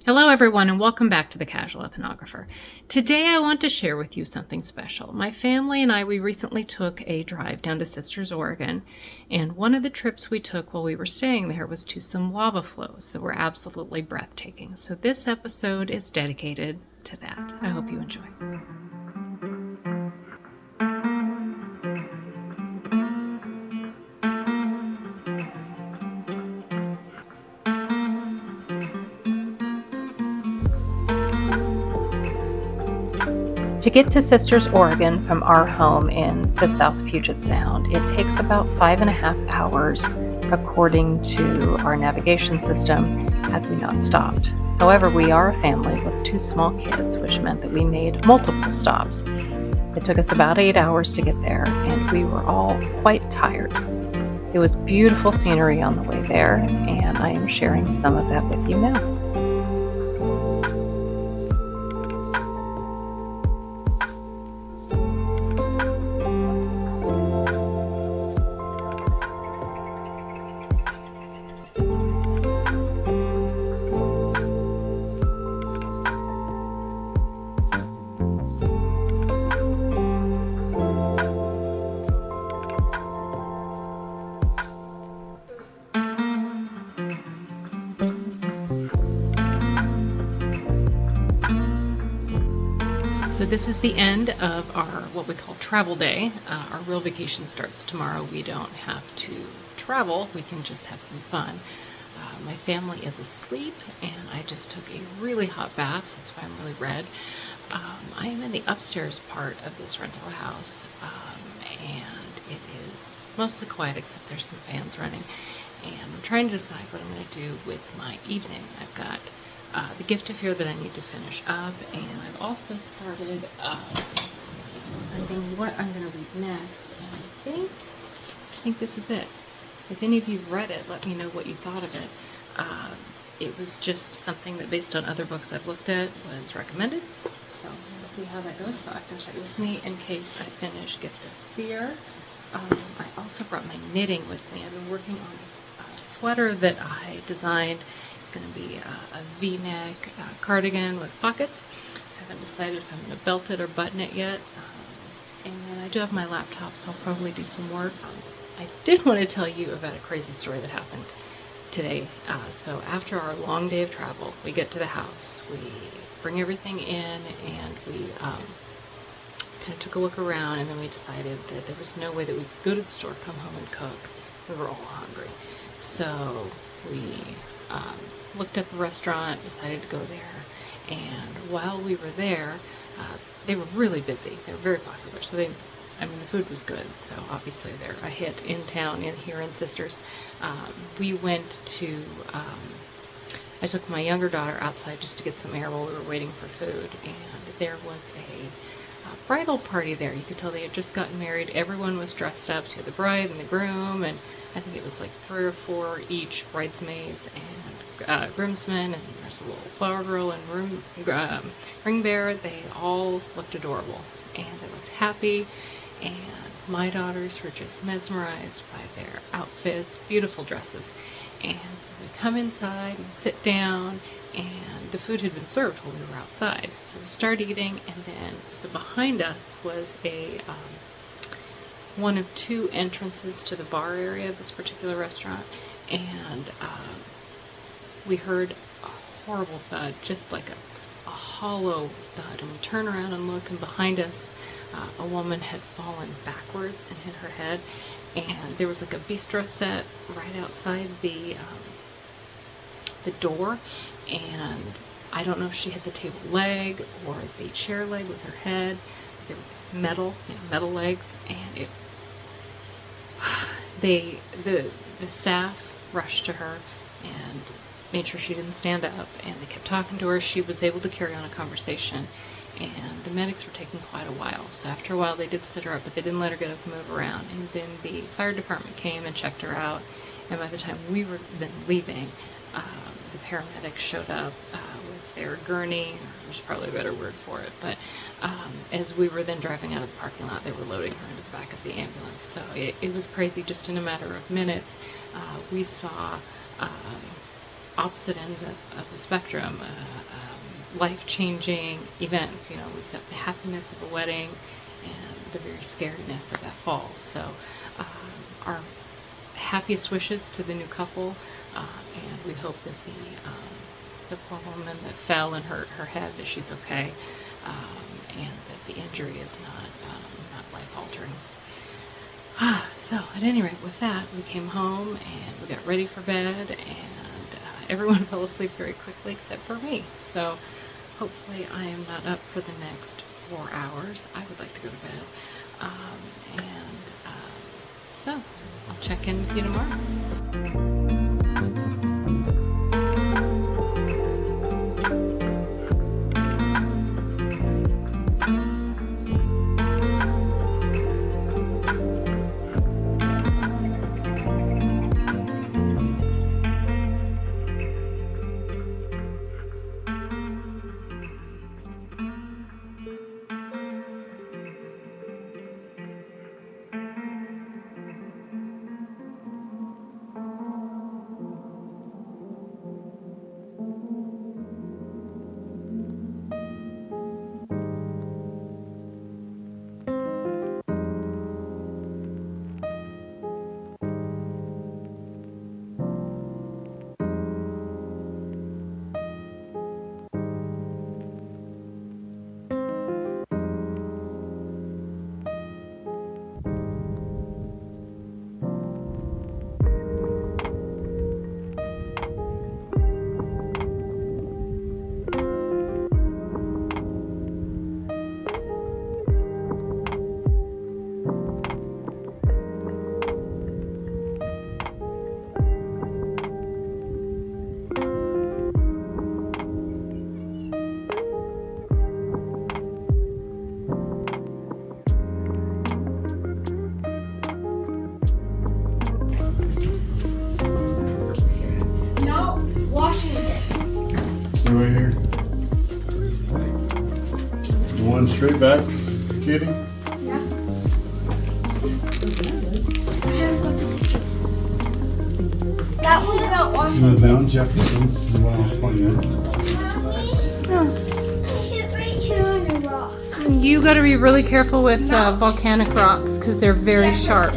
Hello everyone and welcome back to the Casual Ethnographer. Today I want to share with you something special. My family and we recently took a drive down to Sisters, Oregon, and one of the trips we took while we were staying there was to some lava flows that were absolutely breathtaking. So this episode is dedicated to that. I hope you enjoy. To get to Sisters, Oregon from our home in the South Puget Sound, it takes about 5.5 hours according to our navigation system had we not stopped. However, we are a family with 2 small kids, which meant that we made multiple stops. It took us about 8 hours to get there, and we were all quite tired. It was beautiful scenery on the way there, and I am sharing some of that with you now. So this is the end of our what we call travel day. Our real vacation starts tomorrow. We don't have to travel. We can just have some fun. My family is asleep and I just took a really hot bath, so that's why I'm really red. I am in the upstairs part of this rental house, and it is mostly quiet except there's some fans running. And I'm trying to decide what I'm going to do with my evening. I've got the gift of here that I need to finish up, and I've also started deciding what I'm going to read next, and I think this is it. If any of you've read it, let me know what you thought of it. It was just something that, based on other books I've looked at, was recommended, so we'll see how that goes. So I've got that with me in case I finish Gift of Fear. I also brought my knitting with me. I've been working on a sweater that I designed. It's going to be a V-neck cardigan with pockets. I haven't decided if I'm going to belt it or button it yet. And I do have my laptop, so I'll probably do some work. I did want to tell you about a crazy story that happened today. So after our long day of travel, we get to the house, we bring everything in, and we kind of took a look around, and then we decided that there was no way that we could go to the store, come home and cook. We were all hungry. So we looked up a restaurant, decided to go there, and while we were there, they were really busy. They were very popular, so the food was good, so obviously they're a hit in town, here in Sisters. We went to, I took my younger daughter outside just to get some air while we were waiting for food, and there was a bridal party there. You could tell they had just gotten married. Everyone was dressed up, so you had the bride and the groom, and I think it was like 3 or 4 each bridesmaids and groomsmen, and there's a little flower girl and ring bearer. They all looked adorable, and they looked happy, and my daughters were just mesmerized by their outfits, beautiful dresses. And so we come inside and sit down, and the food had been served while we were outside. So we start eating, and then, so behind us was a one of 2 entrances to the bar area of this particular restaurant, and we heard a horrible thud, just like a hollow thud, and we turn around and look, and behind us a woman had fallen backwards and hit her head, and there was like a bistro set right outside the door, and I don't know if she hit the table leg or the chair leg with her head. They were metal legs, and the staff rushed to her and made sure she didn't stand up, and they kept talking to her. She was able to carry on a conversation, and the medics were taking quite a while. So after a while they did sit her up, but they didn't let her get up and move around, and then the fire department came and checked her out, and by the time we were then leaving, the paramedics showed up with their gurney. There's probably a better word for it, but as we were then driving out of the parking lot, they were loading her into the back of the ambulance. So it was crazy. Just in a matter of minutes, we saw opposite ends of the spectrum, life-changing events. You know, we've got the happiness of a wedding and the very scariness of that fall. So our happiest wishes to the new couple, and we hope that the poor woman that fell and hurt her head, that she's okay, and that the injury is not life-altering. So at any rate, with that, we came home and we got ready for bed, and everyone fell asleep very quickly except for me. So hopefully I am not up for the next 4 hours. I would like to go to bed. So I'll check in with you tomorrow. Right here. One straight back, Kitty? Yeah. I haven't got this case. That one's about Washington. Mount Jefferson, this is what I was pointing at. I hit right here on a rock. You got to be really careful with volcanic rocks because they're very sharp.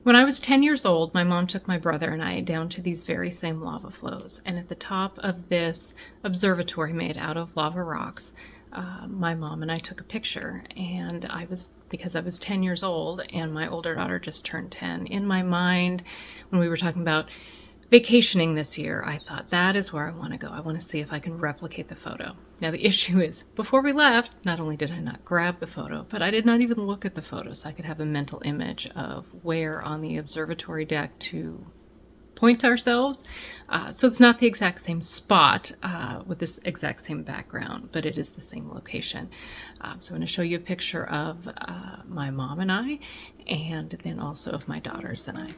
When I was 10 years old, my mom took my brother and I down to these very same lava flows. And at the top of this observatory made out of lava rocks, my mom and I took a picture. And because I was 10 years old and my older daughter just turned 10, in my mind, when we were talking about vacationing this year, I thought that is where I want to go. I want to see if I can replicate the photo. Now, the issue is, before we left, not only did I not grab the photo, but I did not even look at the photo so I could have a mental image of where on the observatory deck to point ourselves. So it's not the exact same spot with this exact same background, but it is the same location. So I'm going to show you a picture of my mom and I, and then also of my daughters and I.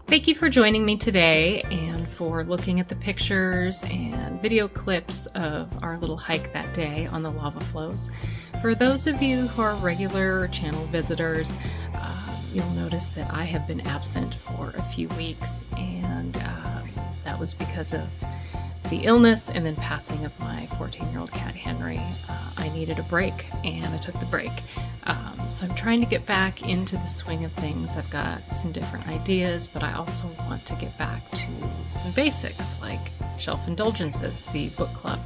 Thank you for joining me today and for looking at the pictures and video clips of our little hike that day on the lava flows. For those of you who are regular channel visitors, you'll notice that I have been absent for a few weeks, and that was because of the illness and then passing of my 14-year-old cat Henry. I needed a break, and I took the break. So I'm trying to get back into the swing of things. I've got some different ideas, but I also want to get back to some basics like Shelf Indulgences, the book club.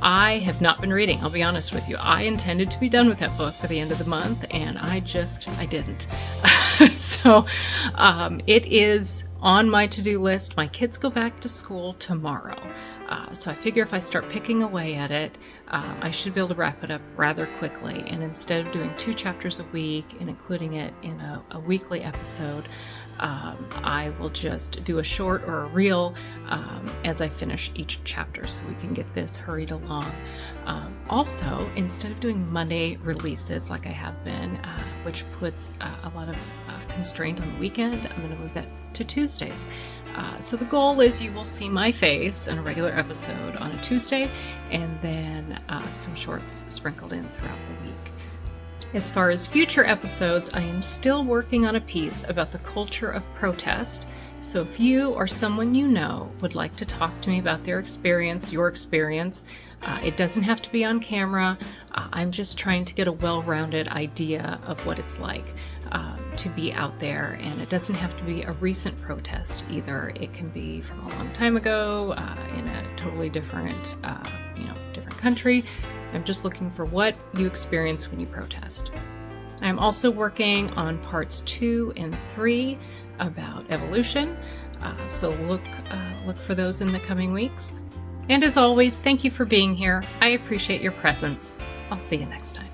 I have not been reading, I'll be honest with you. I intended to be done with that book by the end of the month, and I didn't. So it is on my to-do list. My kids go back to school tomorrow. So I figure if I start picking away at it, I should be able to wrap it up rather quickly. And instead of doing 2 chapters a week and including it in a weekly episode, I will just do a short or a reel as I finish each chapter so we can get this hurried along. Also, instead of doing Monday releases like I have been, which puts a lot of constraint on the weekend, I'm going to move that to Tuesdays. So the goal is you will see my face in a regular episode on a Tuesday, and then some shorts sprinkled in throughout the week. As far as future episodes, I am still working on a piece about the culture of protest. So if you or someone you know would like to talk to me about their experience, your experience, it doesn't have to be on camera. I'm just trying to get a well-rounded idea of what it's like to be out there, and it doesn't have to be a recent protest either. It can be from a long time ago in a totally different, different country. I'm just looking for what you experience when you protest. I'm also working on parts 2 and 3 about evolution, so look for those in the coming weeks. And as always, thank you for being here. I appreciate your presence. I'll see you next time.